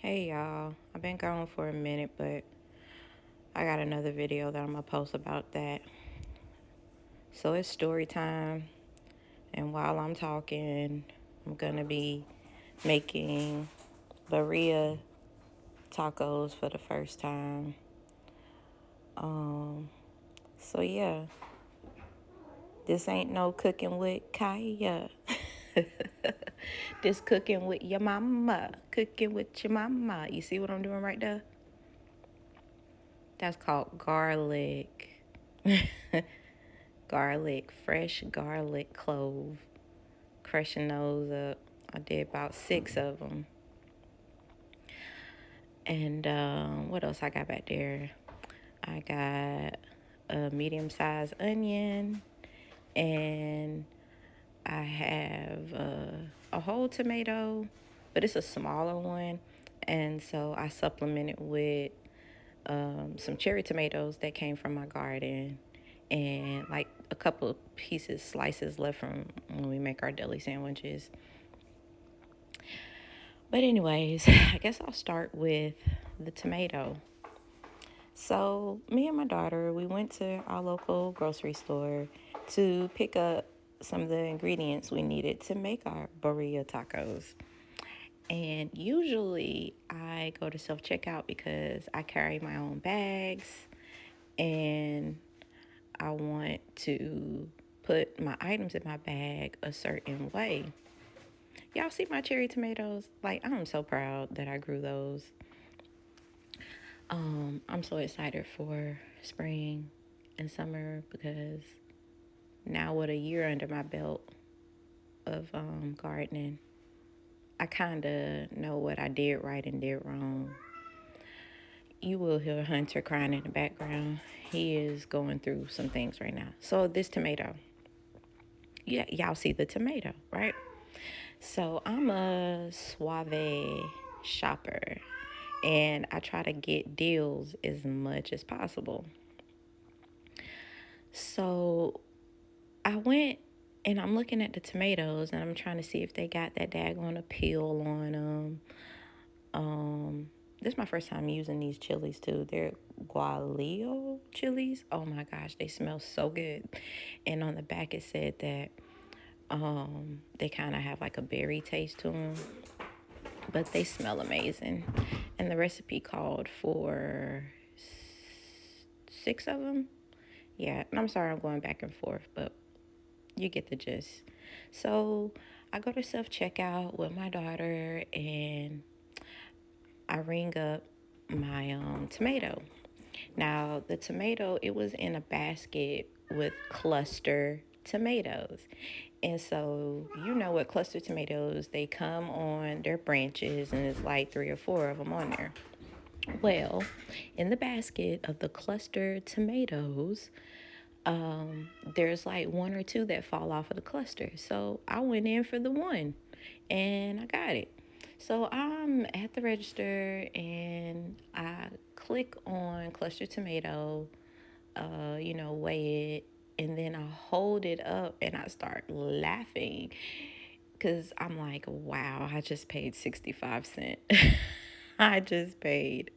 Hey y'all, I've been gone for a minute, but I got another video that I'm gonna post about that. So it's story time, and while I'm talking, I'm gonna be making Birria tacos for the first time. Um, so yeah, this ain't no cooking with Kaya. This cooking with your mama, cooking with your mama. You see what I'm doing right there? That's called garlic. Garlic, fresh garlic clove. Crushing those up. I did about 6 of them. And what else I got back there? I got a medium-sized onion, and I have a whole tomato, but it's a smaller one. And so I supplemented with some cherry tomatoes that came from my garden, and like a couple of slices left from when we make our deli sandwiches. But anyways, I guess I'll start with the tomato. So me and my daughter, we went to our local grocery store to pick up some of the ingredients we needed to make our burrito tacos. And usually I go to self checkout because I carry my own bags and I want to put my items in my bag a certain way. Y'all see my cherry tomatoes? Like, I'm so proud that I grew those. I'm so excited for spring and summer because now with a year under my belt of gardening, I kind of know what I did right and did wrong. You will hear Hunter crying in the background. He is going through some things right now. So this tomato, yeah, y'all see the tomato, right? So I'm a suave shopper, and I try to get deals as much as possible. So I went and I'm looking at the tomatoes and I'm trying to see if they got that daggone peel on them. This is my first time using these chilies too. They're gualio chilies. Oh my gosh, they smell so good. And on the back it said that they kind of have like a berry taste to them, but they smell amazing. And the recipe called for 6 of them. Yeah, and I'm sorry I'm going back and forth, but you get the gist. So I go to self checkout with my daughter and I ring up my tomato. Now, the tomato, it was in a basket with cluster tomatoes. And so, you know what cluster tomatoes, they come on their branches and it's like 3 or 4 of them on there. Well, in the basket of the clustered tomatoes, there's like 1 or 2 that fall off of the cluster. So I went in for the one and I got it. So I'm at the register and I click on cluster tomato, weigh it, and then I hold it up and I start laughing because I'm like, wow, I just paid 65 cents. I just paid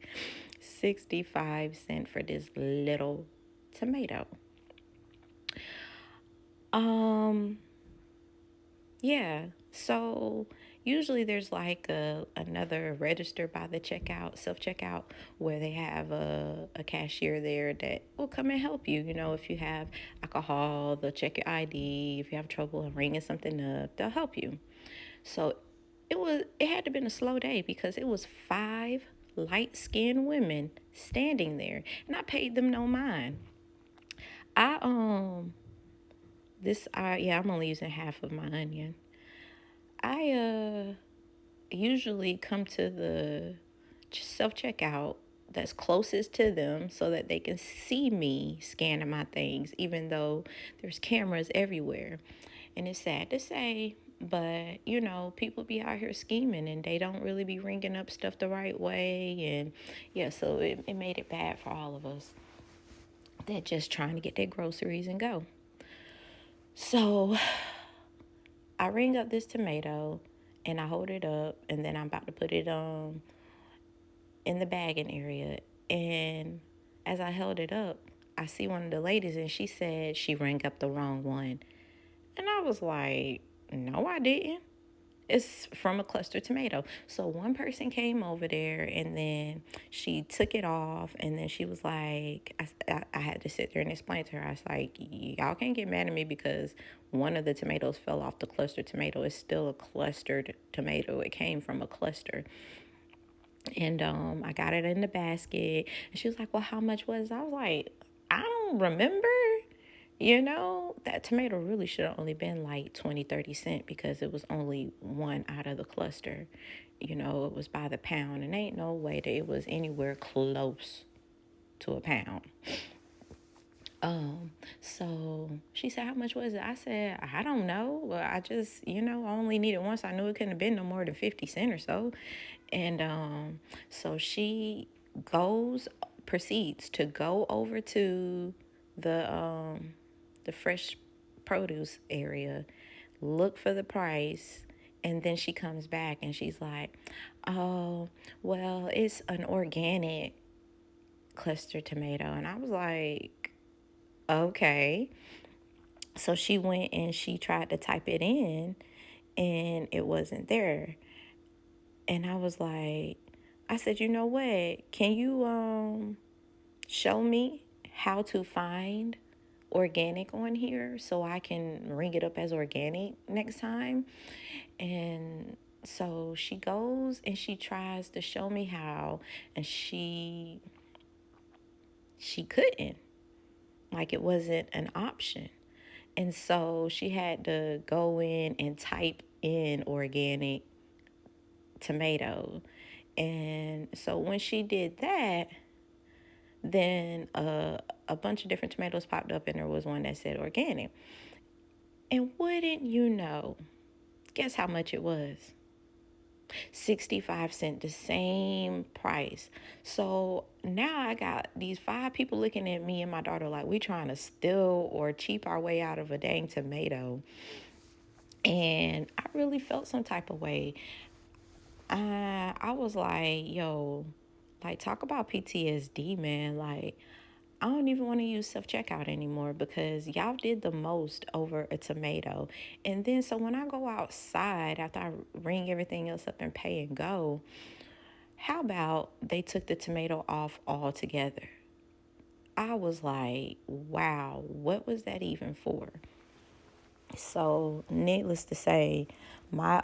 65 cents for this little tomato. Um, yeah. So usually there's like another register by the checkout, self checkout, where they have a cashier there that will come and help you. You know, if you have alcohol, they'll check your ID. If you have trouble ringing something up, they'll help you. So it had to been a slow day because it was 5 light-skinned women standing there, and I paid them no mind. I this I yeah, I'm only using half of my onion. I usually come to the self checkout that's closest to them so that they can see me scanning my things, even though there's cameras everywhere. And it's sad to say, but people be out here scheming and they don't really be ringing up stuff the right way. And yeah, so it made it bad for all of us that just trying to get their groceries and go. So I ring up this tomato and I hold it up and then I'm about to put it on in the bagging area. And as I held it up, I see one of the ladies and she said she rang up the wrong one. And I was like, no, I didn't. It's from a cluster tomato. So one person came over there and then she took it off and then she was like, I had to sit there and explain to her. I was like, y'all can't get mad at me because one of the tomatoes fell off the cluster tomato. It's still a clustered tomato. It came from a cluster. And I got it in the basket. And she was like, well, how much was it? I was like, I don't remember. That tomato really should have only been like 20-30 cents because it was only one out of the cluster. It was by the pound, and ain't no way that it was anywhere close to a pound. So she said, how much was it? I said, I don't know. Well, I just, I only needed one, so I knew it couldn't have been no more than 50 cents or so. And so she proceeds to go over to the fresh produce area, look for the price, and then she comes back and she's like, oh, well, it's an organic cluster tomato. And I was like, okay. So she went and she tried to type it in and it wasn't there. And I was like, I said, you know what? Can you show me how to find organic on here so I can ring it up as organic next time? And so she goes and she tries to show me how, and she couldn't. Like, it wasn't an option. And so she had to go in and type in organic tomato. And so when she did that, then a bunch of different tomatoes popped up and there was one that said organic. And wouldn't you know, guess how much it was? 65 cents, the same price. So now I got these 5 people looking at me and my daughter like we trying to steal or cheap our way out of a dang tomato. And I really felt some type of way. I was like, yo, like, talk about PTSD, man. Like, I don't even want to use self-checkout anymore because y'all did the most over a tomato. And then so when I go outside after I ring everything else up and pay and go, how about they took the tomato off altogether? I was like, wow, what was that even for? So needless to say, my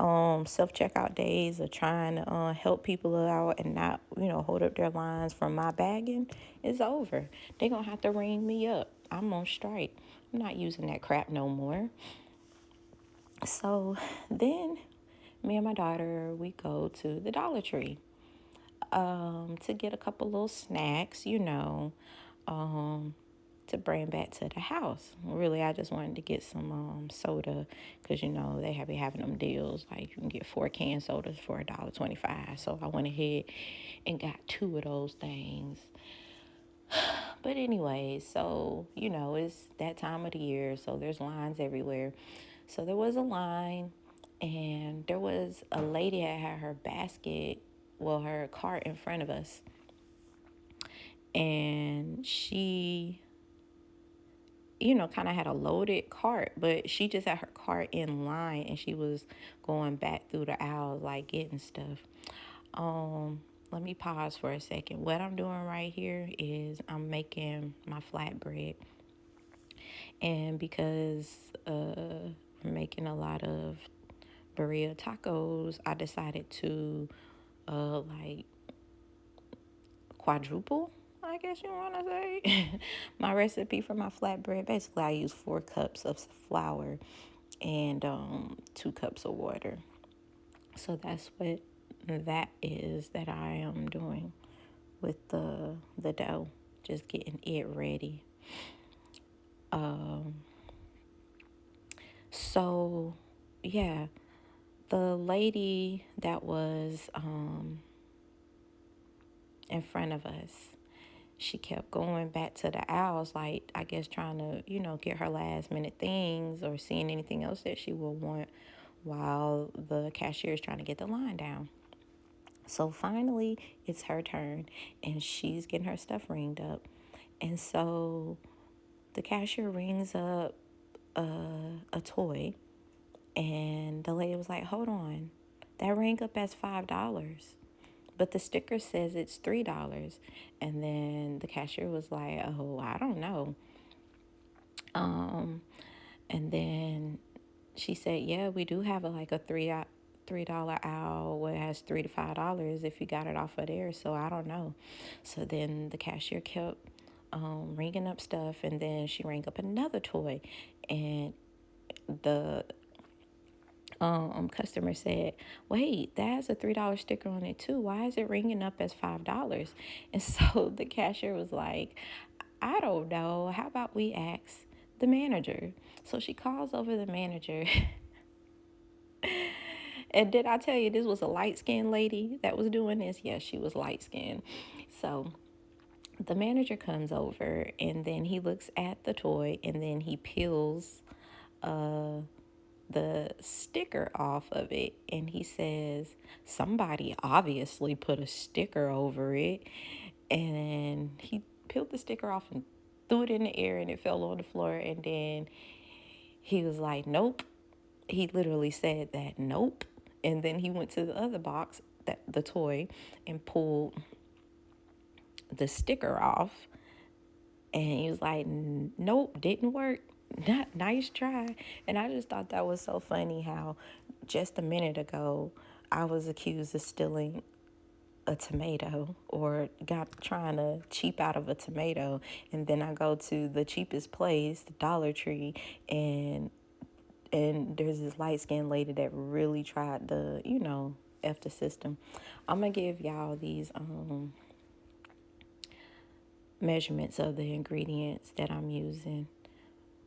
self-checkout days of trying to help people out and not, hold up their lines from my bagging is over. They're going to have to ring me up. I'm on strike. I'm not using that crap no more. So then me and my daughter, we go to the Dollar Tree to get a couple little snacks, to bring back to the house. Really, I just wanted to get some soda because, they be having them deals. Like, you can get 4 canned sodas for $1.25. So I went ahead and got 2 of those things. But anyway, so, it's that time of the year. So there's lines everywhere. So there was a line and there was a lady that had her her cart in front of us. And she kind of had a loaded cart, but she just had her cart in line and she was going back through the aisles, like getting stuff. Let me pause for a second. What I'm doing right here is I'm making my flatbread. And because we're making a lot of Birria tacos, I decided to like quadruple, I guess you want to say, my recipe for my flatbread. Basically, I use 4 cups of flour and 2 cups of water. So that's what that is that I am doing with the dough, just getting it ready. So yeah, the lady that was in front of us, she kept going back to the aisles, like, I guess trying to, get her last minute things or seeing anything else that she would want while the cashier is trying to get the line down. So finally, it's her turn, and she's getting her stuff ringed up. And so the cashier rings up a toy, and the lady was like, "Hold on, that rang up as $5, but the sticker says it's $3." And then the cashier was like, "Oh, I don't know." And then she said, "Yeah, we do have like a $3 owl where it has $3 to $5 if you got it off of there. So I don't know." So then the cashier kept ringing up stuff, and then she rang up another toy, and the customer said, "Wait, that has a $3 sticker on it too. Why is it ringing up as $5?" And so the cashier was like, "I don't know. How about we ask the manager?" So she calls over the manager. And did I tell you this was a light skinned lady that was doing this? Yes, she was light skinned. So the manager comes over, and then he looks at the toy, and then he peels the sticker off of it, and he says, "Somebody obviously put a sticker over it." And he peeled the sticker off and threw it in the air, and it fell on the floor. And then he was like, "Nope." He literally said that, "Nope." And then he went to the other box, that the toy, and pulled the sticker off. And he was like, "Nope, didn't work. Not nice try." And I just thought that was so funny how just a minute ago I was accused of stealing a tomato, or got trying to cheap out of a tomato, and then I go to the cheapest place, the Dollar Tree, and there's this light skinned lady that really tried to, F the system. I'm gonna give y'all these measurements of the ingredients that I'm using.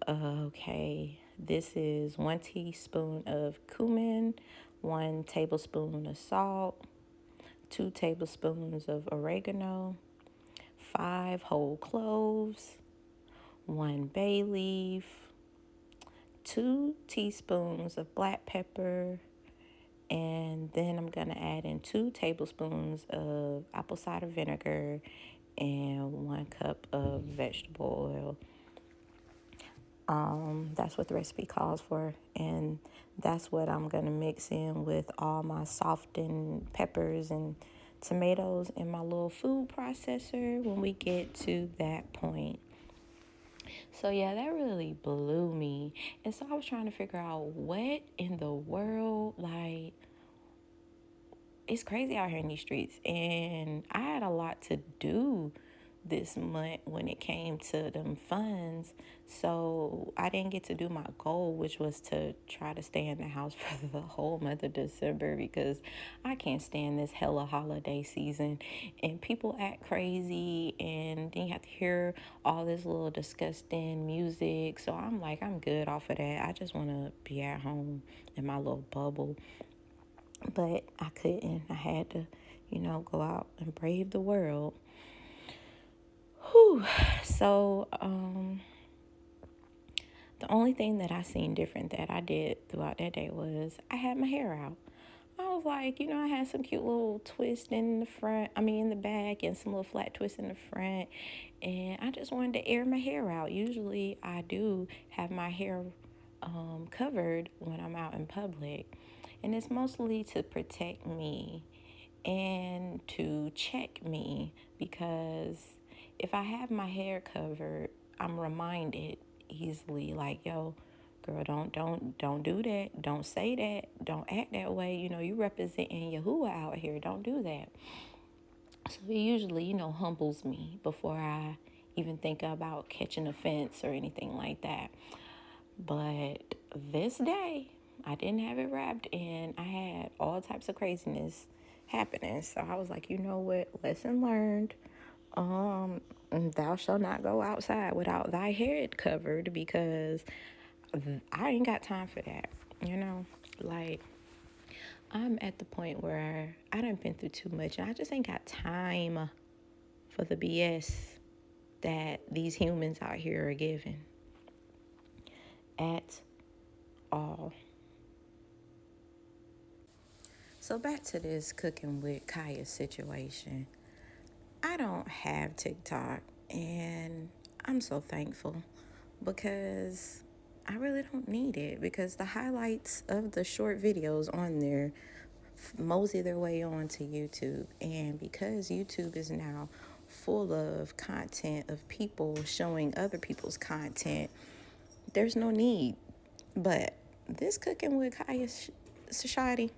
Okay, this is 1 teaspoon of cumin, 1 tablespoon of salt, 2 tablespoons of oregano, 5 whole cloves, 1 bay leaf, 2 teaspoons of black pepper, and then I'm gonna add in 2 tablespoons of apple cider vinegar and 1 cup of vegetable oil. That's what the recipe calls for, and that's what I'm gonna mix in with all my softened peppers and tomatoes in my little food processor when we get to that point. So yeah, that really blew me. And so I was trying to figure out what in the world, like, it's crazy out here in these streets. And I had a lot to do this month when it came to them funds. So I didn't get to do my goal, which was to try to stay in the house for the whole month of December, because I can't stand this hella holiday season. And people act crazy, and then you have to hear all this little disgusting music. So I'm like, I'm good off of that. I just want to be at home in my little bubble. But I couldn't. I had to, go out and brave the world. Whew. So, the only thing that I seen different that I did throughout that day was I had my hair out. I was like, I had some cute little twist in the front, in the back, and some little flat twists in the front. And I just wanted to air my hair out. Usually I do have my hair covered when I'm out in public. And it's mostly to protect me and to check me, because if I have my hair covered, I'm reminded easily, like, yo, girl, don't do that. Don't say that. Don't act that way. You representing Yahuwah out here. Don't do that. So it usually, humbles me before I even think about catching offense or anything like that. But this day, I didn't have it wrapped, and I had all types of craziness happening. So I was like, you know what? Lesson learned. Thou shalt not go outside without thy head covered, because I ain't got time for that. Like, I'm at the point where I done been through too much, and I just ain't got time for the BS that these humans out here are giving at all. So back to this cooking with Kaya situation. I don't have TikTok, and I'm so thankful because I really don't need it, because the highlights of the short videos on there mosey their way on to YouTube. And because YouTube is now full of content of people showing other people's content, there's no need. But this cooking with Kaya Shadi,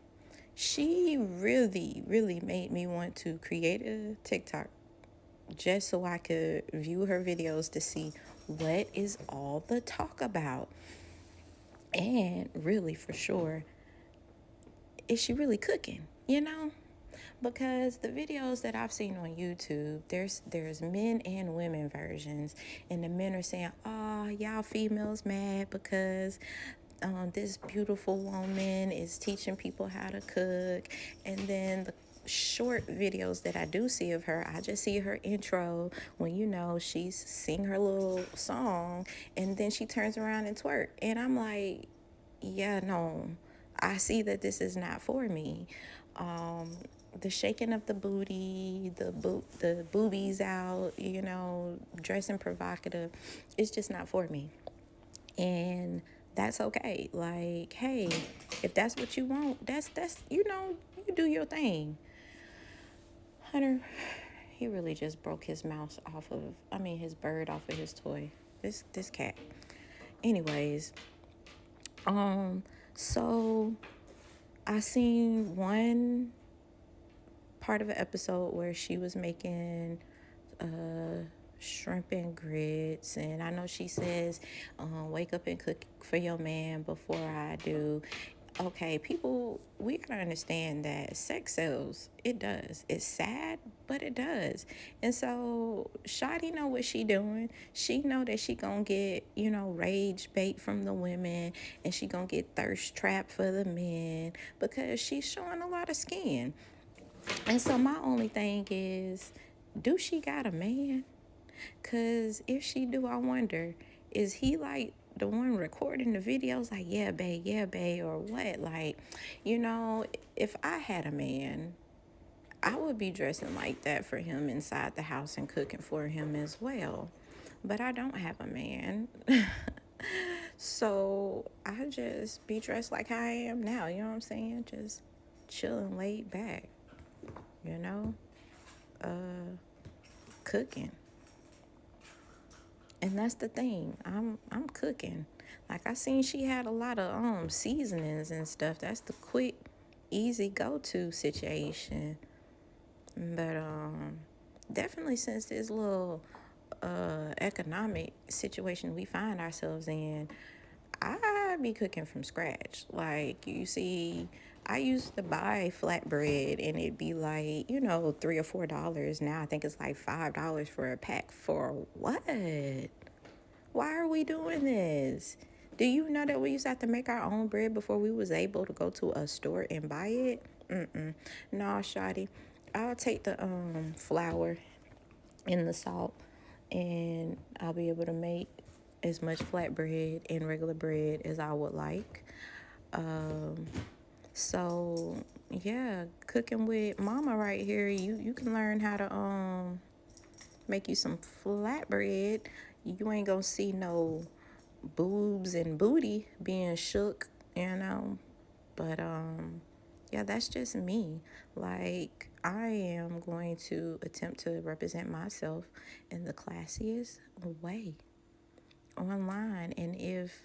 she really, really made me want to create a TikTok just so I could view her videos to see what is all the talk about. And really, for sure, is she really cooking, you know? Because the videos that I've seen on YouTube, there's men and women versions, and the men are saying, "Oh, y'all females mad because this beautiful woman is teaching people how to cook," and then the short videos that I do see of her, I just see her intro when she's sing her little song, and then she turns around and twerk, and I'm like, yeah, no, I see that this is not for me. The shaking of the booty, the boobies out, dressing provocative, it's just not for me. And that's okay. Like, hey, if that's what you want, that's you do your thing. Hunter, he really just broke his mouse off of, his bird off of his toy. This cat. Anyways, so I seen one part of an episode where she was making shrimp and grits, and I know she says, wake up and cook for your man before I do. Okay, people, we gotta understand that sex sells. It does. It's sad, but it does. And so Shawty know what she doing. She know that she gonna get, rage bait from the women, and she gonna get thirst trap for the men because she's showing a lot of skin. And so my only thing is, do she got a man? Because if she do, I wonder, is he like the one recording the videos like, yeah, babe, or what? Like, if I had a man, I would be dressing like that for him inside the house and cooking for him as well. But I don't have a man. So I just be dressed like how I am now, you know what I'm saying? Just chilling, laid back, you know? Cooking. And that's the thing. I'm cooking. Like I seen she had a lot of seasonings and stuff. That's the quick, easy go-to situation. But definitely since this little economic situation we find ourselves in, I be cooking from scratch. Like, you see, I used to buy flatbread and it'd be like, $3 or $4. Now I think it's like $5 for a pack. For what? Why are we doing this? Do you know that we used to have to make our own bread before we was able to go to a store and buy it? No, shawty. I'll take the flour and the salt, and I'll be able to make as much flatbread and regular bread as I would like. So yeah, cooking with mama right here, you can learn how to make you some flatbread. You ain't gonna see no boobs and booty being shook, But yeah, that's just me. Like, I am going to attempt to represent myself in the classiest way online. And if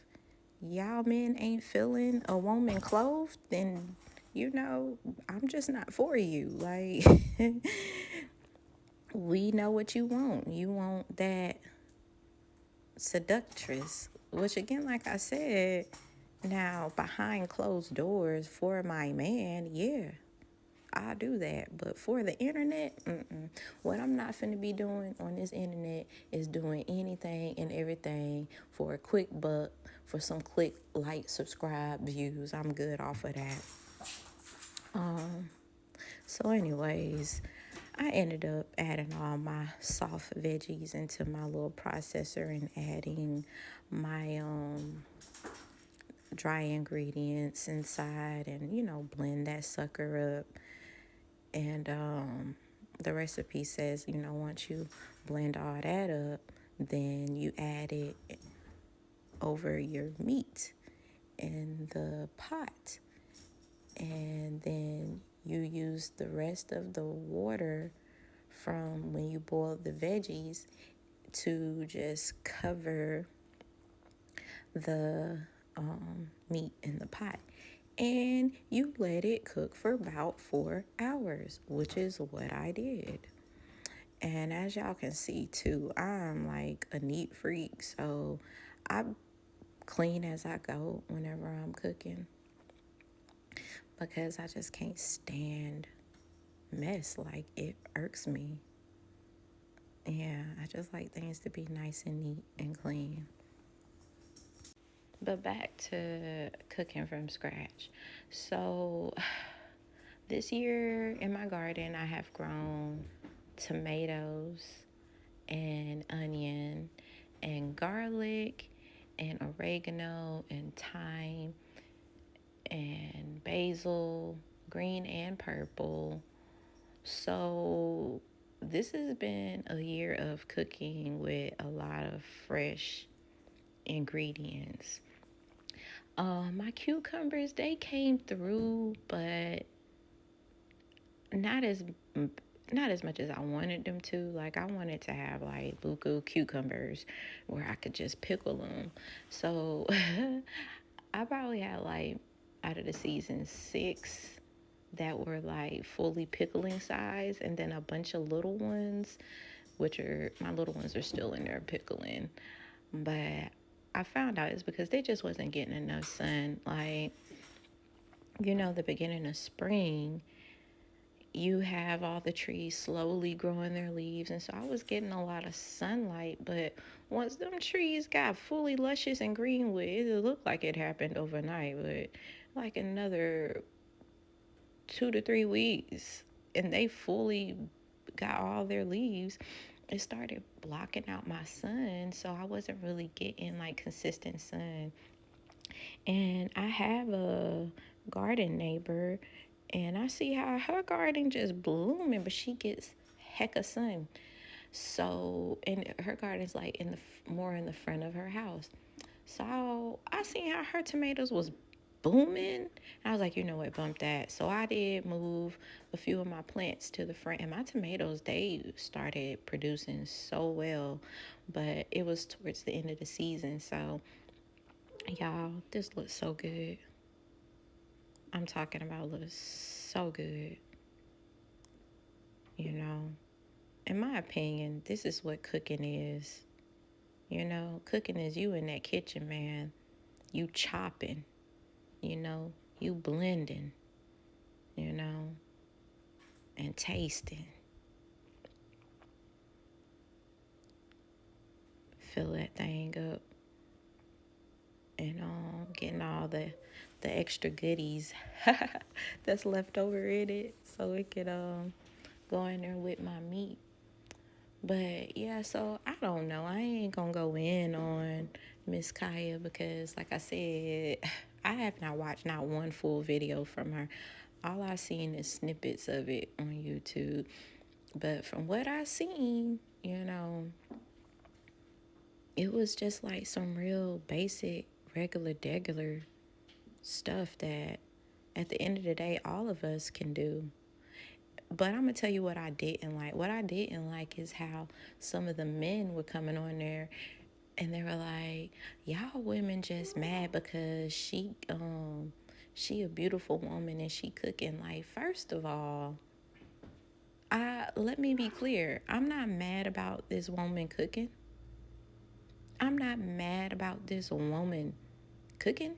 y'all men ain't feeling a woman clothed, then I'm just not for you. Like, we know what you want. You want that seductress, which again, like I said, now behind closed doors for my man, yeah, I do that. But for the internet, what I'm not finna be doing on this internet is doing anything and everything for a quick buck, for some click, like, subscribe, views. I'm good off of that. So anyways, I ended up adding all my soft veggies into my little processor and adding my dry ingredients inside and, blend that sucker up. And the recipe says, once you blend all that up, then you add it over your meat in the pot. And then you use the rest of the water from when you boiled the veggies to just cover the meat in the pot. And you let it cook for about 4 hours, which is what I did. And as y'all can see too, I'm like a neat freak. So I clean as I go whenever I'm cooking because I just can't stand mess. Like, it irks me. Yeah, I just like things to be nice and neat and clean. But back to cooking from scratch. So this year in my garden, I have grown tomatoes and onion and garlic and oregano and thyme and basil, green and purple. So this has been a year of cooking with a lot of fresh ingredients. My cucumbers, they came through, but not as not as much as I wanted them to. Like, I wanted to have like buku cucumbers where I could just pickle them. So I probably had like out of the season 6 that were like fully pickling size, and then a bunch of little ones, which are my little ones are still in there pickling. But I found out it's because they just wasn't getting enough sun. Like, the beginning of spring, you have all the trees slowly growing their leaves, and so I was getting a lot of sunlight. But once them trees got fully luscious and green with it looked like it happened overnight, but like another 2 to 3 weeks, and they fully got all their leaves, it started blocking out my sun, so I wasn't really getting like consistent sun. And I have a garden neighbor, and I see how her garden just blooming, but she gets heck of sun. So, and her garden's like more in the front of her house. So I seen how her tomatoes was booming. I was like, you know what, bump that. So I did move a few of my plants to the front, and my tomatoes, they started producing so well. But it was towards the end of the season, so y'all, this looks so good. I'm talking about looks so good. In my opinion, this is what cooking is. Cooking is you in that kitchen, man. You chopping, you blending, you know, and tasting. Fill that thing up and getting all the extra goodies that's left over in it, so it could go in there with my meat. But yeah, so I don't know. I ain't gonna go in on Miss Kaya because, like I said, I have not watched not one full video from her. All I've seen is snippets of it on YouTube. But from what I seen, it was just like some real basic, regular, degular stuff that at the end of the day, all of us can do. But I'm going to tell you what I didn't like. What I didn't like is how some of the men were coming on there and they were like, y'all women just mad because she a beautiful woman and she cooking. Like, first of all, let me be clear. I'm not mad about this woman cooking. I'm not mad about this woman cooking.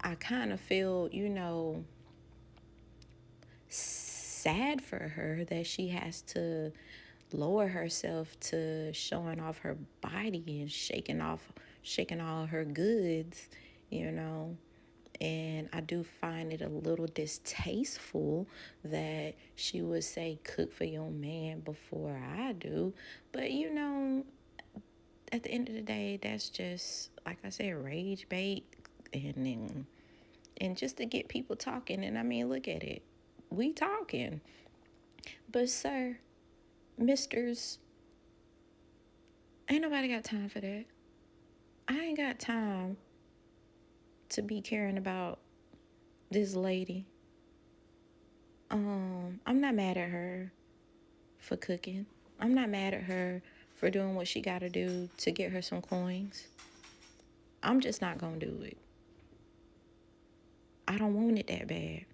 I kind of feel, sad for her that she has to lower herself to showing off her body and shaking all her goods, you know. And I do find it a little distasteful that she would say cook for your man before I do. But at the end of the day, that's just, like I said, rage bait. and just to get people talking. And I mean, look at it. We talking. But sir, misters, ain't nobody got time for that. I ain't got time to be caring about this lady. I'm not mad at her for cooking. I'm not mad at her for doing what she got to do to get her some coins. I'm just not going to do it. I don't want it that bad.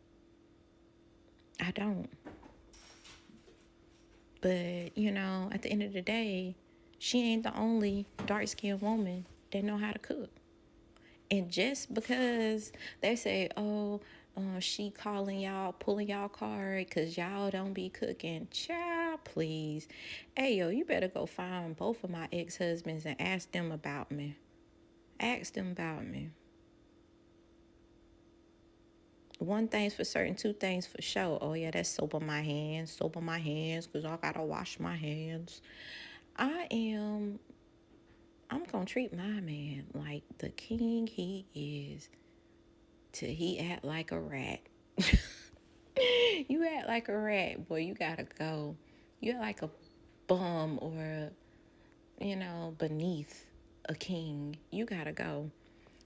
I don't. But, you know, at the end of the day, she ain't the only dark-skinned woman that know how to cook. And just because they say, oh, she calling y'all, pulling y'all card because y'all don't be cooking. Child, please. Hey, yo, you better go find both of my ex-husbands and ask them about me. Ask them about me. One thing's for certain, two things for sure. Oh, yeah, that's soap on my hands, because I got to wash my hands. I'm going to treat my man like the king he is till he act like a rat. You act like a rat, boy, you got to go. You act like a bum or, beneath a king. You got to go.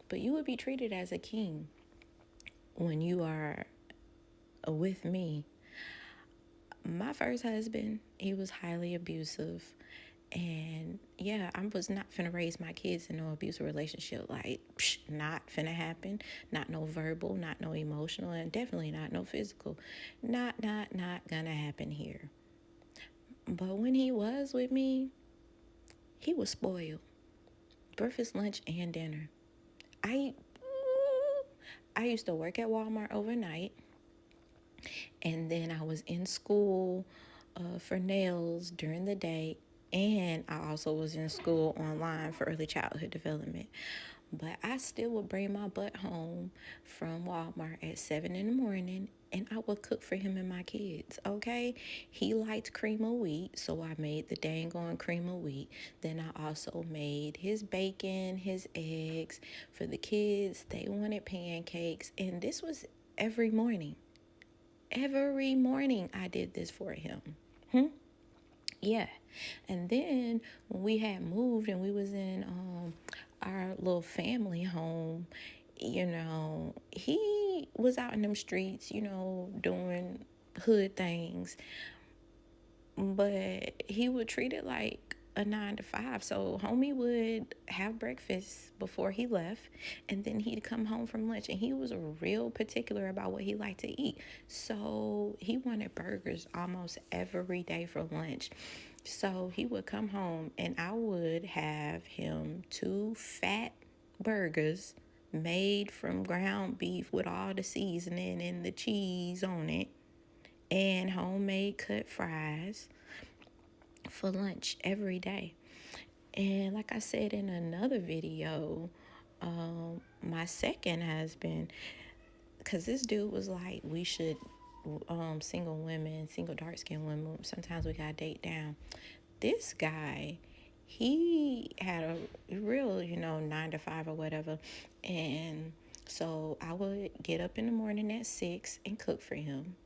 But you would be treated as a king when you are with me. My first husband, he was highly abusive. And yeah, I was not finna raise my kids in no abusive relationship. Like, not finna happen. Not no verbal, not no emotional, and definitely not no physical. Not gonna happen here. But when he was with me, he was spoiled. Breakfast, lunch, and dinner. I used to work at Walmart overnight, and then I was in school for nails during the day, and I also was in school online for early childhood development. But I still would bring my butt home from Walmart at 7 in the morning, and I would cook for him and my kids, okay? He liked cream of wheat, so I made the dang on cream of wheat. Then I also made his bacon, his eggs. For the kids, they wanted pancakes, and this was every morning. Every morning I did this for him. Yeah. And then when we had moved and we was in our little family home, he was out in them streets, doing hood things. But he would treat it like a 9 to 5. So homie would have breakfast before he left, and then he'd come home from lunch, and he was real particular about what he liked to eat. So he wanted burgers almost every day for lunch. So he would come home, and I would have him 2 fat burgers made from ground beef with all the seasoning and the cheese on it, and homemade cut fries for lunch every day. And like I said in another video, my second husband, because this dude was like, we should, single women, single dark-skinned women, sometimes we gotta date down. This guy, he had a real, 9 to 5 or whatever. And so I would get up in the morning at 6 and cook for him,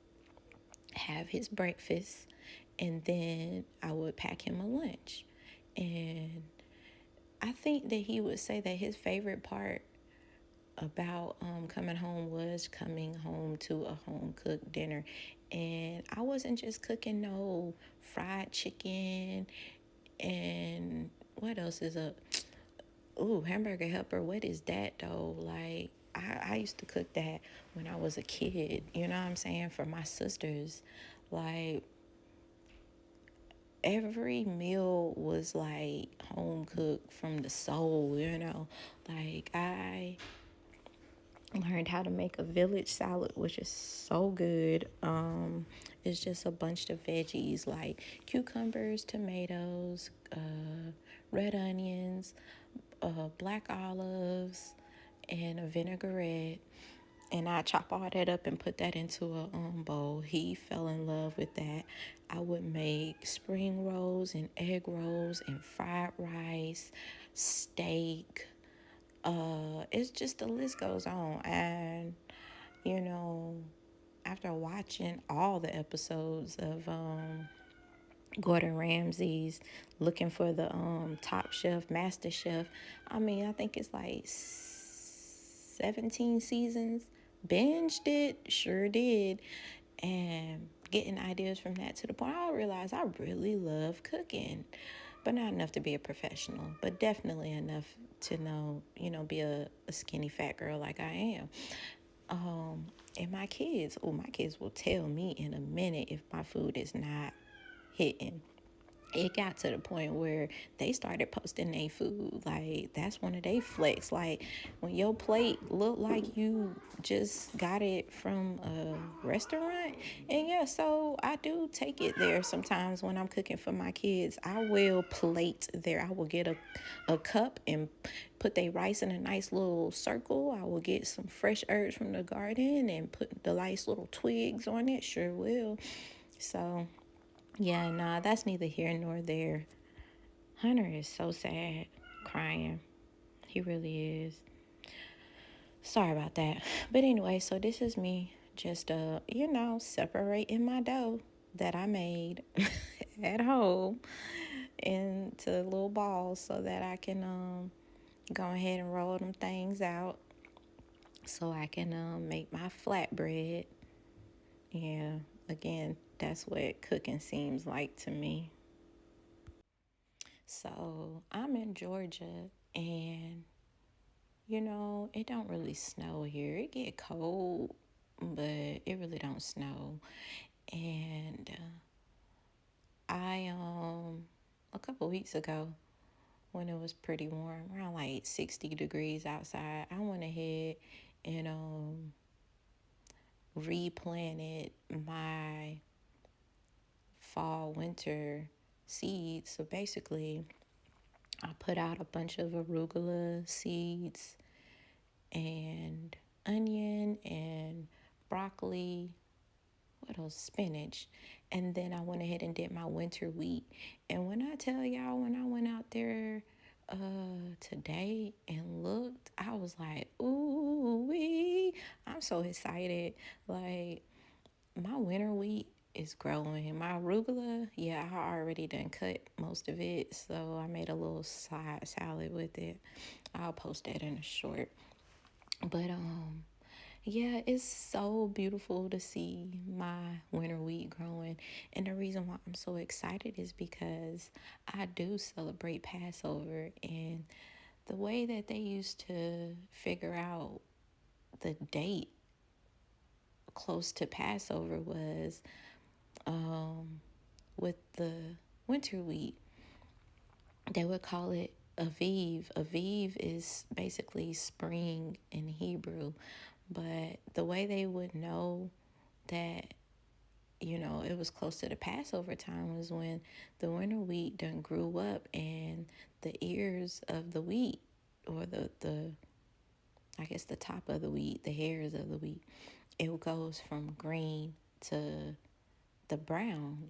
have his breakfast, and then I would pack him a lunch. And I think that he would say that his favorite part about coming home was coming home to a home cooked dinner. And I wasn't just cooking no fried chicken and what else is up? Ooh, hamburger helper. What is that though? Like, I used to cook that when I was a kid, you know what I'm saying, for my sisters. Like, every meal was like home cooked from the soul, Like, I learned how to make a village salad, which is so good. It's just a bunch of veggies like cucumbers, tomatoes, red onions, black olives, and a vinaigrette. And I chop all that up and put that into a bowl. He fell in love with that. I would make spring rolls and egg rolls and fried rice, steak, It's just the list goes on. And, you know, after watching all the episodes of Gordon Ramsay's looking for the top chef, master chef. I mean, I think it's like 17 seasons. Binged it, sure did. And getting ideas from that to the point I realized I really love cooking. But not enough to be a professional, but definitely enough to know, be a skinny fat girl like I am. And my kids will tell me in a minute if my food is not hitting. It got to the point where they started posting their food. Like, that's one of their flex. Like, when your plate look like you just got it from a restaurant. And yeah, so I do take it there sometimes when I'm cooking for my kids. I will plate there. I will get a cup and put their rice in a nice little circle. I will get some fresh herbs from the garden and put the nice little twigs on it. Sure will. So yeah, nah, that's neither here nor there. Hunter is so sad, crying. He really is. Sorry about that. But anyway, so this is me just, separating my dough that I made at home into little balls so that I can go ahead and roll them things out so I can make my flatbread. Yeah, again, that's what cooking seems like to me. So I'm in Georgia, and it don't really snow here. It get cold, but it really don't snow. And I a couple weeks ago, when it was pretty warm, around like 60 degrees outside, I went ahead and replanted my fall winter seeds. So basically, I put out a bunch of arugula seeds and onion and broccoli, what else? Spinach. And then I went ahead and did my winter wheat. And when I tell y'all, when I went out there today and looked, I was like, ooh wee. I'm so excited. Like, my winter wheat is growing. My arugula, yeah, I already done cut most of it. So I made a little side salad with it. I'll post that in a short. But yeah, it's so beautiful to see my winter wheat growing. And the reason why I'm so excited is because I do celebrate Passover, and the way that they used to figure out the date close to Passover was with the winter wheat. They would call it Aviv. Aviv is basically spring in Hebrew. But the way they would know that, it was close to the Passover time was when the winter wheat done grew up and the ears of the wheat, or the I guess the top of the wheat, the hairs of the wheat, it goes from green to the brown,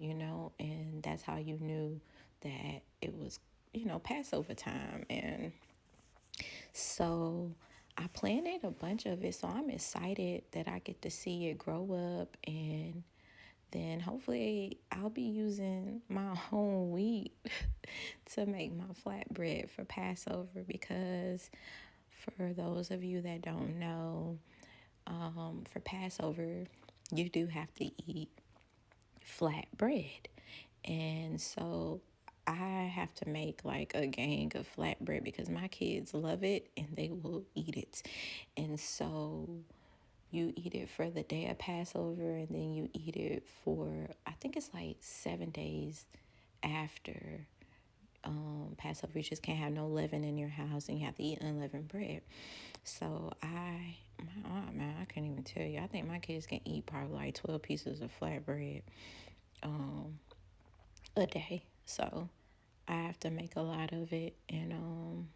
and that's how you knew that it was, Passover time. And so I planted a bunch of it, so I'm excited that I get to see it grow up, and then hopefully I'll be using my home wheat to make my flatbread for Passover, because for those of you that don't know, for Passover, you do have to eat flat bread. And so I have to make like a gang of flatbread because my kids love it and they will eat it. And so you eat it for the day of Passover, and then you eat it for, I think it's like 7 days after Passover. You just can't have no leaven in your house, and you have to eat unleavened bread. So man, I can't even tell you. I think my kids can eat probably like 12 pieces of flatbread a day. So I have to make a lot of it, and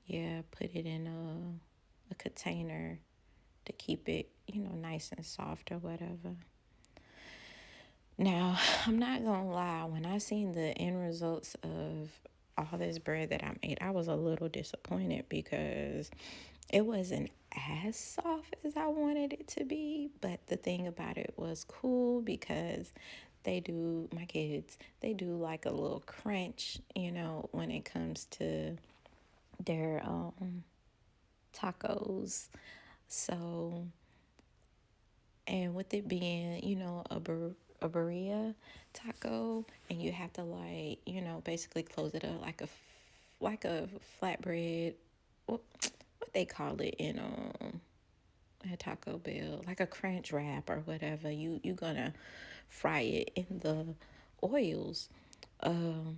yeah, put it in a container to keep it, nice and soft or whatever. Now, I'm not gonna lie, when I seen the end results of all this bread that I made, I was a little disappointed because it wasn't as soft as I wanted it to be. But the thing about it was cool because my kids, they do like a little crunch, when it comes to their tacos. So, and with it being, a birria taco, and you have to basically close it up like a flatbread. What they call it in at Taco Bell, like a crunch wrap or whatever. You gonna fry it in the oils, um,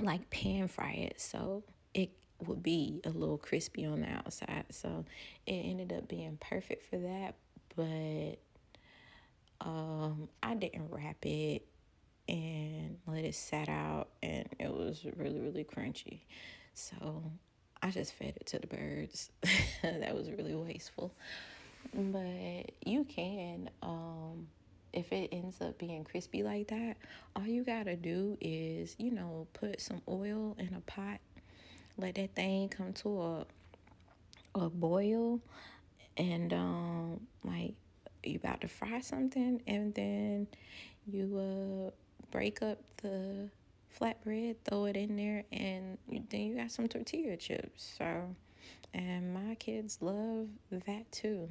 like pan fry it, so it would be a little crispy on the outside. So it ended up being perfect for that, but I didn't wrap it and let it set out, and it was really, really crunchy. So I just fed it to the birds. That was really wasteful. But you can, if it ends up being crispy like that, all you gotta do is, put some oil in a pot, let that thing come to a boil, and like you about to fry something, and then you break up the flatbread, throw it in there, and then you got some tortilla chips. So, and my kids love that too.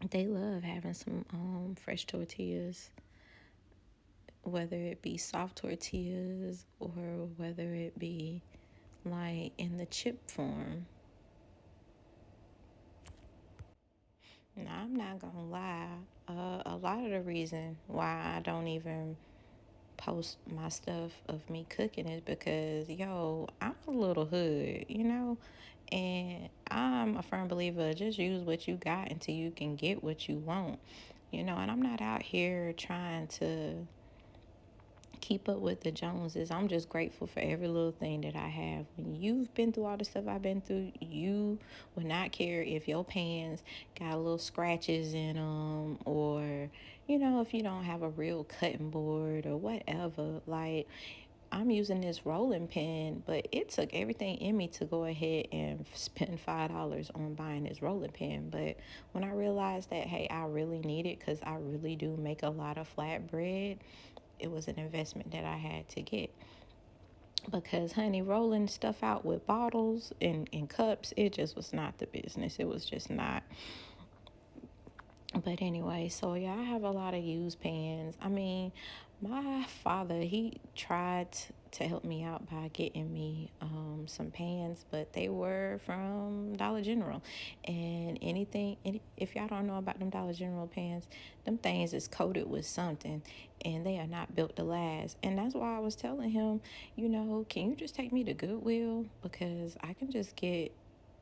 They love having some fresh tortillas, whether it be soft tortillas or whether it be like in the chip form. Now, I'm not gonna lie. A lot of the reason why I don't even post my stuff of me cooking is because, I'm a little hood, and I'm a firm believer, just use what you got until you can get what you want, and I'm not out here trying to keep up with the Joneses. I'm just grateful for every little thing that I have. When you've been through all the stuff I've been through, you would not care if your pants got little scratches in them, or if you don't have a real cutting board or whatever. Like, I'm using this rolling pin, but it took everything in me to go ahead and spend $5 on buying this rolling pin. But when I realized that, hey, I really need it because I really do make a lot of flatbread, it was an investment that I had to get. Because, honey, rolling stuff out with bottles and cups, it just was not the business. It was just not. But anyway, so yeah, I have a lot of used pans. I mean, my father, he tried to help me out by getting me some pans, but they were from Dollar General. And if y'all don't know about them Dollar General pans, them things is coated with something, and they are not built to last. And that's why I was telling him, can you just take me to Goodwill? Because I can just get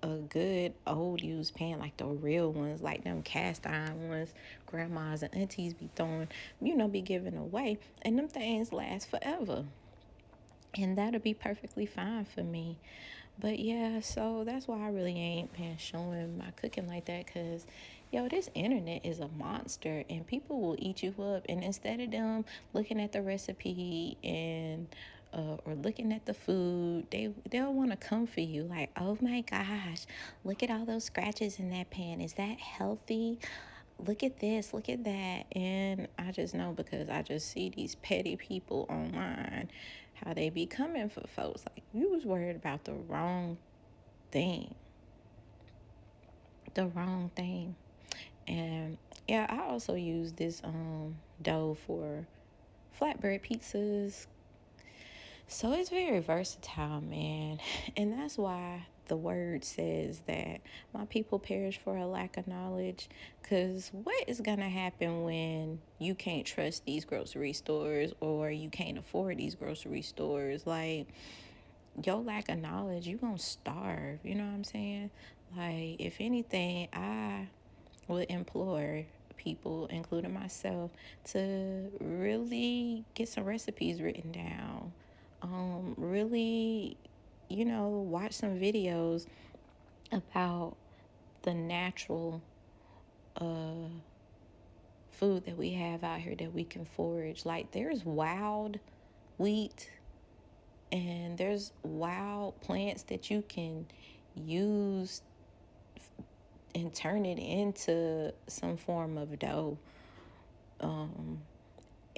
a good old used pan, like the real ones, like them cast iron ones grandmas and aunties be throwing, be giving away, and them things last forever, and that'll be perfectly fine for me. But yeah, so that's why I really ain't been showing my cooking like that, because this internet is a monster, and people will eat you up. And instead of them looking at the recipe and or looking at the food, they'll want to come for you, like, oh my gosh, look at all those scratches in that pan, is that healthy? Look at this, look at that. And I just know, because I just see these petty people online, how they be coming for folks. Like, you was worried about the wrong thing. The wrong thing. And yeah, I also use this dough for flatbread pizzas. So it's very versatile, man. And that's why the word says that my people perish for a lack of knowledge. Because what is going to happen when you can't trust these grocery stores, or you can't afford these grocery stores? Like, your lack of knowledge, you going to starve. You know what I'm saying? Like, if anything, I would implore people, including myself, to really get some recipes written down. Really, watch some videos about the natural food that we have out here that we can forage. Like, there's wild wheat And there's wild plants that you can use and turn it into some form of dough.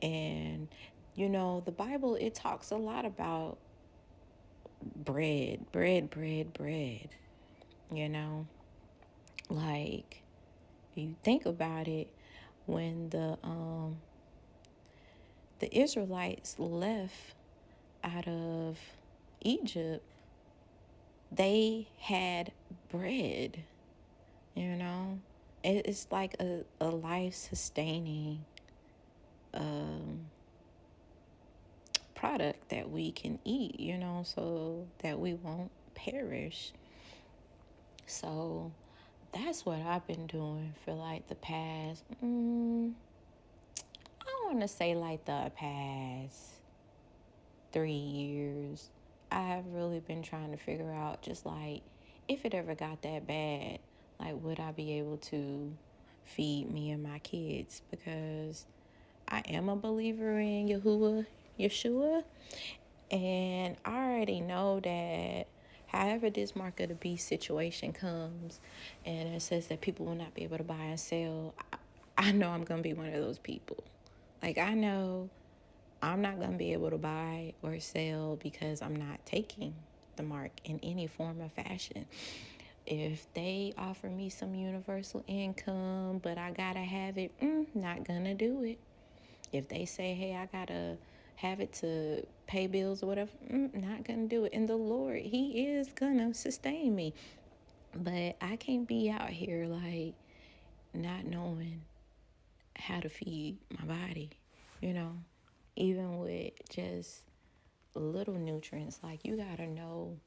And the Bible, it talks a lot about bread. You know, like you think about it, when the Israelites left out of Egypt, they had bread. You know, it's like a life sustaining product that we can eat, so that we won't perish. So that's what I've been doing for like the past, I want to say like the past 3 years. I've really been trying to figure out, just like, if it ever got that bad, like, would I be able to feed me and my kids? Because I am a believer in Yeshua, and I already know that however this mark of the beast situation comes, and it says that people will not be able to buy and sell, I know I'm going to be one of those people. Like, I know I'm not going to be able to buy or sell because I'm not taking the mark in any form or fashion. If they offer me some universal income, but I got to have it, not going to do it. If they say, hey, I got to have it to pay bills or whatever, not going to do it. And the Lord, He is going to sustain me. But I can't be out here like not knowing how to feed my body, even with just little nutrients. Like, you gotta know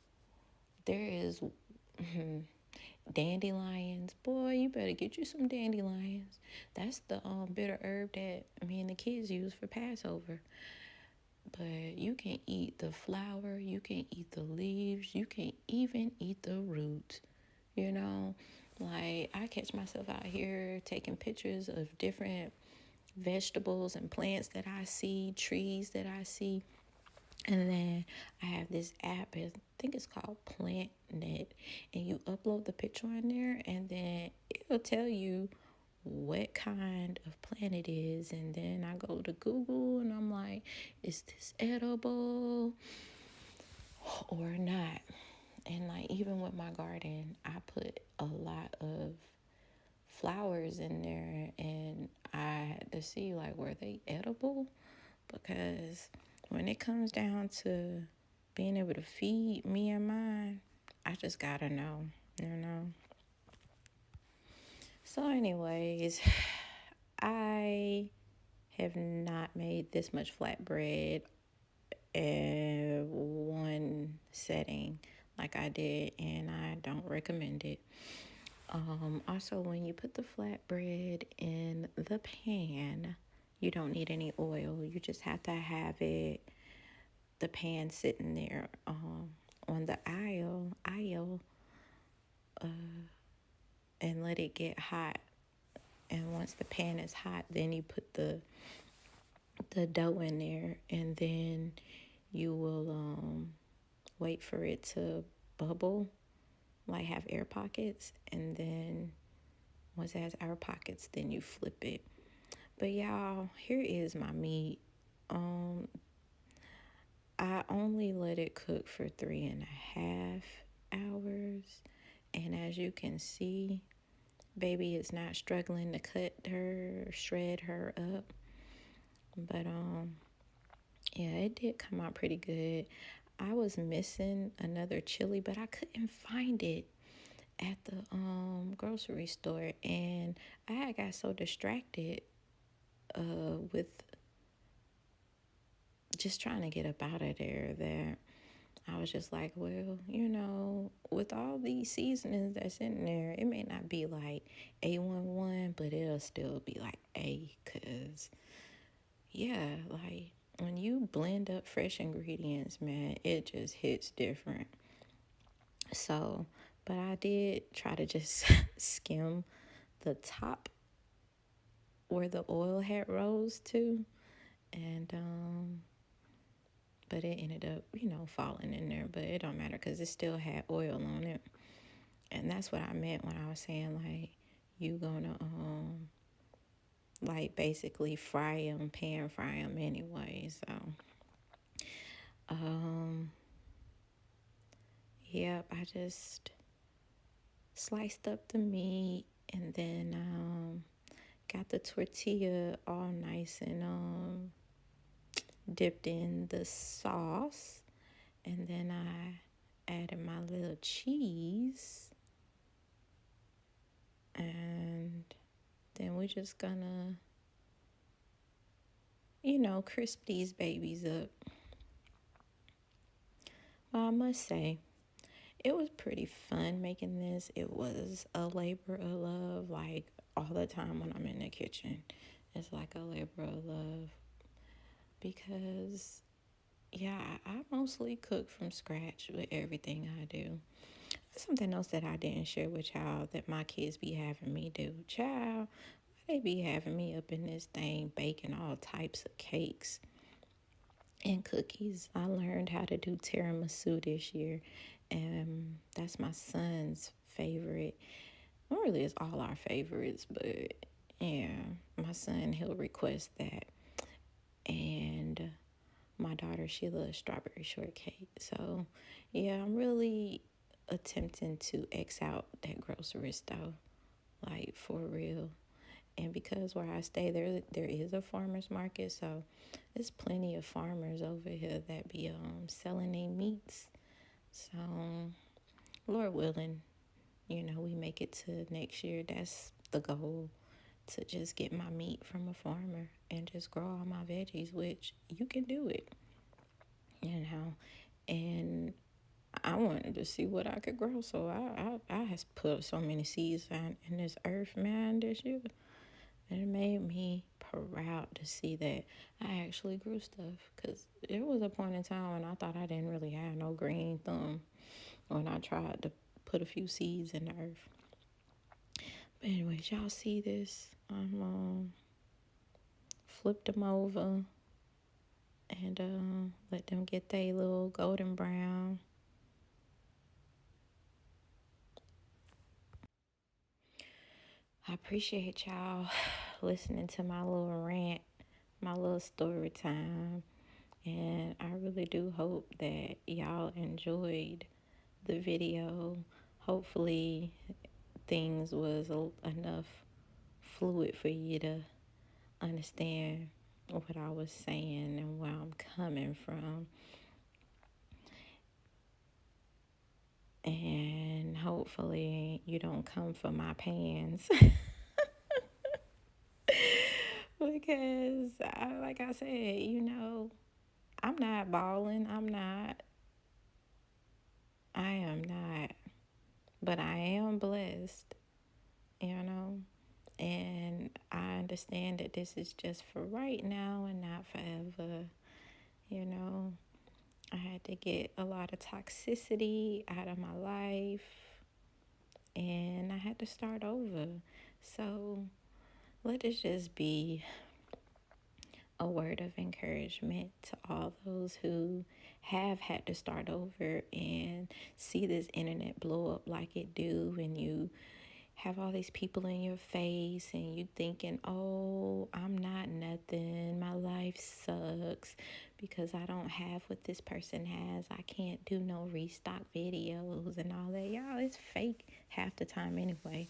there is dandelions. Boy, you better get you some dandelions. That's the bitter herb that me and the kids use for Passover. But you can eat the flower, you can eat the leaves, you can even eat the root. Like, I catch myself out here taking pictures of different vegetables and plants that I see, trees that I see. And then I have this app, I think it's called PlantNet, and you upload the picture on there, and then it'll tell you what kind of plant it is. And then I go to Google and I'm like, is this edible or not? And like, even with my garden, I put a lot of flowers in there, and I had to see, like, were they edible? Because when it comes down to being able to feed me and mine, I just gotta know. So anyways, I have not made this much flatbread in one setting like I did, and I don't recommend it. Also, when you put the flatbread in the pan, you don't need any oil. You just have to have the pan sitting there on the aisle, and let it get hot. And once the pan is hot, then you put the dough in there, and then you will wait for it to bubble, like have air pockets, and then once it has air pockets, then you flip it. But y'all, here is my meat. I only let it cook for 3.5 hours, and as you can see, baby is not struggling to shred her up. But yeah, it did come out pretty good. I was missing another chili, but I couldn't find it at the grocery store, and I had got so distracted with just trying to get up out of there that I was just like, well, with all these seasonings that's in there, it may not be like A11, but it'll still be like A, because yeah, like, when you blend up fresh ingredients, man, it just hits different. So, but I did try to just skim the top where the oil had rose to, and but it ended up, falling in there. But it don't matter because it still had oil on it. And that's what I meant when I was saying, like, you gonna, like, basically fry them, pan fry them anyway. So, yep, I just sliced up the meat and then got the tortilla all nice and dipped in the sauce. And then I added my little cheese. And then we're just gonna, crisp these babies up. Well, I must say, it was pretty fun making this. It was a labor of love, like all the time when I'm in the kitchen. It's like a labor of love because, yeah, I mostly cook from scratch with everything I do. Something else that I didn't share with y'all that my kids be having me do. Child, they be having me up in this thing baking all types of cakes and cookies. I learned how to do tiramisu this year, and that's my son's favorite. Well, really, it's all our favorites, but yeah, my son, he'll request that. And my daughter, she loves strawberry shortcake. So, yeah, I'm really attempting to X out that grocery store, like for real. And because where I stay, there is a farmer's market, so there's plenty of farmers over here that be selling their meats. So, Lord willing, we make it to next year. That's the goal, to just get my meat from a farmer and just grow all my veggies, which you can do it, And I wanted to see what I could grow, so I has put so many seeds in this earth, man, this year. And it made me proud to see that I actually grew stuff. Because there was a point in time when I thought I didn't really have no green thumb when I tried to put a few seeds in the earth. But anyways, y'all see this? I'm flip them over and let them get their little golden brown. I appreciate y'all listening to my little rant, my little story time. And I really do hope that y'all enjoyed the video. Hopefully things was enough fluid for you to understand what I was saying and where I'm coming from. And hopefully you don't come for my pans. Because, like I said, I'm not balling. I am not. But I am blessed, And I understand that this is just for right now and not forever. I had to get a lot of toxicity out of my life and I had to start over. So let this just be a word of encouragement to all those who have had to start over and see this internet blow up like it do, and you have all these people in your face and you thinking, oh, I'm not nothing, my life sucks because I don't have what this person has, I can't do no restock videos and all that. Y'all, it's fake half the time anyway,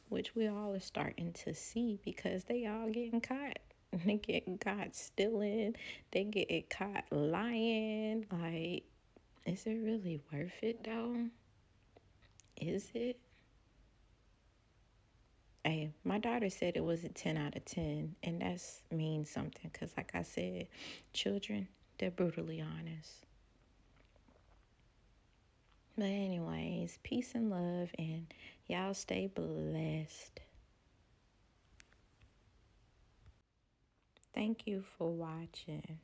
which we all are starting to see because they all getting caught. They get caught stealing, they get caught lying. Like, is it really worth it though? Is it? Hey, my daughter said it was a 10 out of 10, and that's means something because, like I said, children, they're brutally honest. But anyways, peace and love, and y'all stay blessed. Thank you for watching.